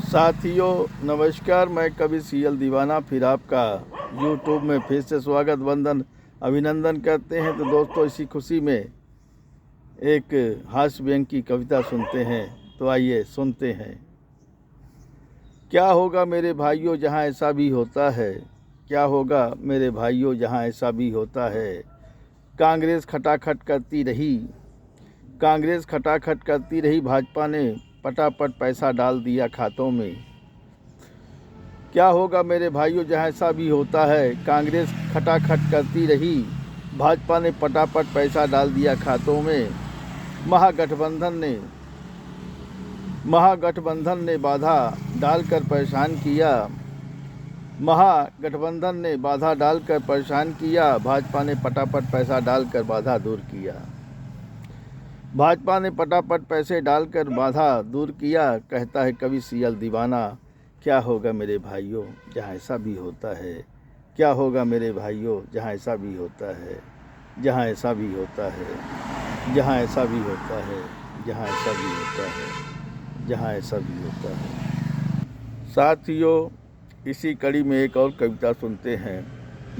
साथियों नमस्कार, मैं कवि सीएल दीवाना फिर आपका यूट्यूब में फिर से स्वागत वंदन अभिनंदन करते हैं। तो दोस्तों, इसी खुशी में एक हास्य व्यंग की कविता सुनते हैं। तो आइए सुनते हैं। क्या होगा मेरे भाइयों जहाँ ऐसा भी होता है, क्या होगा मेरे भाइयों जहाँ ऐसा भी होता है। कांग्रेस खटाखट करती रही, भाजपा ने पटापट पैसा डाल दिया खातों में। क्या होगा मेरे भाइयों जहाँ ऐसा भी होता है। कांग्रेस खटाखट करती रही, भाजपा ने पटापट पैसा डाल दिया खातों में। महागठबंधन ने बाधा डालकर परेशान किया, भाजपा ने पटापट पैसा डालकर बाधा दूर किया। भाजपा ने पटापट पैसे डालकर बाधा दूर किया। कहता है कवि सीएल दीवाना, क्या होगा मेरे भाइयों जहाँ ऐसा भी होता है। क्या होगा मेरे भाइयों जहाँ ऐसा भी होता है, जहाँ ऐसा भी होता है, जहाँ ऐसा भी होता है, जहाँ ऐसा भी होता है, जहाँ ऐसा भी होता है। साथियों, इसी कड़ी में एक और कविता सुनते हैं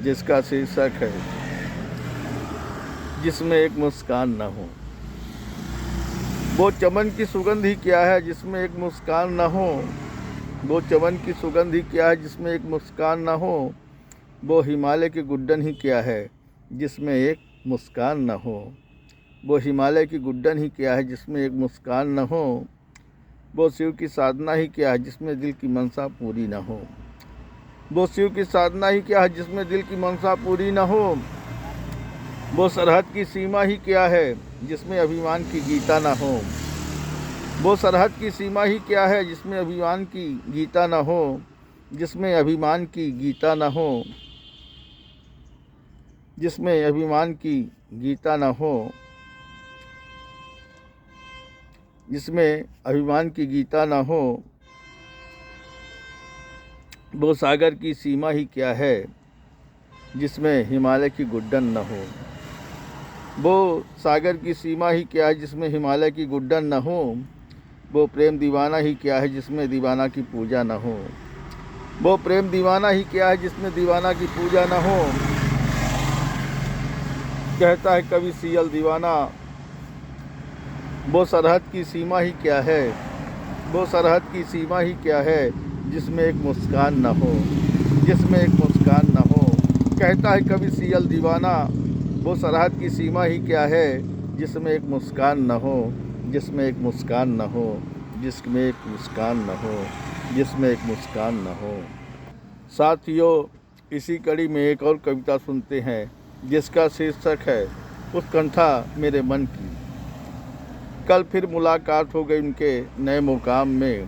जिसका शीर्षक है जिसमें एक मुस्कान न हो। वो चमन की सुगंध ही क्या है जिसमें एक मुस्कान न हो। वो चमन की सुगंध ही क्या है जिसमें एक मुस्कान न हो। वो हिमालय की गुड्डन ही क्या है जिसमें एक मुस्कान न हो। वो हिमालय की गुड्डन ही क्या है जिसमें एक मुस्कान न हो। वो शिव की साधना ही क्या है जिसमें दिल की मनसा पूरी न हो। वो शिव की साधना ही क्या है जिसमें दिल की मनसा पूरी न हो। वो सरहद की सीमा ही क्या है जिसमें अभिमान की गीता न हो। वो सरहद की सीमा ही क्या है जिसमें अभिमान की गीता न हो। जिसमें अभिमान की गीता न हो, जिसमें अभिमान की गीता न हो, जिसमें अभिमान की गीता न हो। वो सागर की सीमा ही क्या है जिसमें हिमालय की गुड्डन न हो। वो सागर की सीमा ही क्या है जिसमें हिमालय की गुड्डन न हो। वो प्रेम दीवाना ही क्या है जिसमें दीवाना की पूजा न हो। वो प्रेम दीवाना ही क्या है जिसमें दीवाना की पूजा न हो। कहता है कवि सीएल दीवाना, वो सरहद की सीमा ही क्या है, वो सरहद की सीमा ही क्या है जिसमें एक मुस्कान न हो, जिसमें एक मुस्कान न हो। कहता है कवि सीएल दीवाना, वो सरहद की सीमा ही क्या है जिसमें एक मुस्कान न हो, जिसमें एक मुस्कान न हो, जिसमें एक मुस्कान न हो, जिसमें एक मुस्कान न हो। साथियों, इसी कड़ी में एक और कविता सुनते हैं जिसका शीर्षक है उत्कंठा मेरे मन की। कल फिर मुलाकात हो गई उनके नए मुकाम में।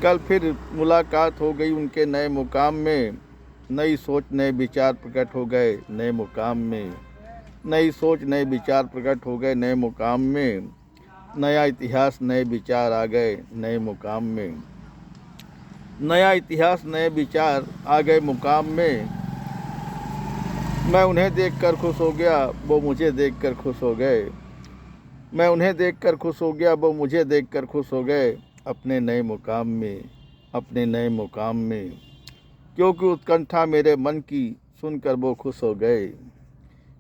कल फिर मुलाकात हो गई उनके नए मुकाम में। नई सोच नए विचार प्रकट हो गए नए मुकाम में। नई सोच नए विचार प्रकट हो गए नए मुकाम में। नया इतिहास नए विचार आ गए नए मुकाम में। नया इतिहास नए विचार आ गए मुकाम में। मैं उन्हें देखकर खुश हो गया, वो मुझे देखकर खुश हो गए। मैं उन्हें देखकर खुश हो गया, वो मुझे देखकर खुश हो गए। अपने नए मुकाम में, अपने नए मुकाम में। क्योंकि उत्कंठा मेरे मन की सुनकर वो खुश हो गए।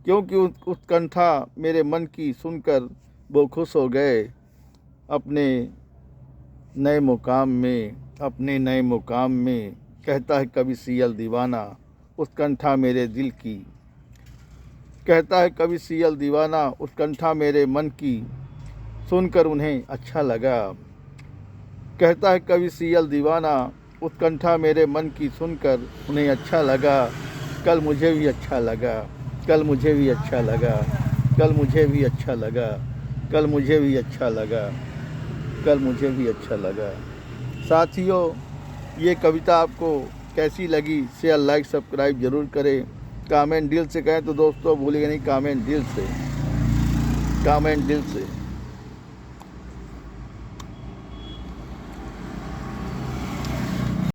क्योंकि उत्कंठा मेरे मन की सुनकर वो खुश हो गए। अपने नए मुकाम में, अपने नए मुकाम में। कहता है कवि सीएल दीवाना, उत्कंठा मेरे दिल की। कहता है कवि सीएल दीवाना, उत्कंठा मेरे मन की सुनकर उन्हें अच्छा लगा। कहता है कवि सीएल दीवाना, उत्कंठा मेरे मन की सुनकर उन्हें अच्छा लगा। कल मुझे भी अच्छा लगा, कल मुझे भी अच्छा लगा, कल मुझे भी अच्छा लगा, कल मुझे भी अच्छा लगा, कल मुझे भी अच्छा लगा। साथियों, ये कविता आपको कैसी लगी शेयर लाइक सब्सक्राइब ज़रूर करें। कमेंट दिल से कहें तो दोस्तों भूलिएगा नहीं, कमेंट दिल से, कमेंट दिल से।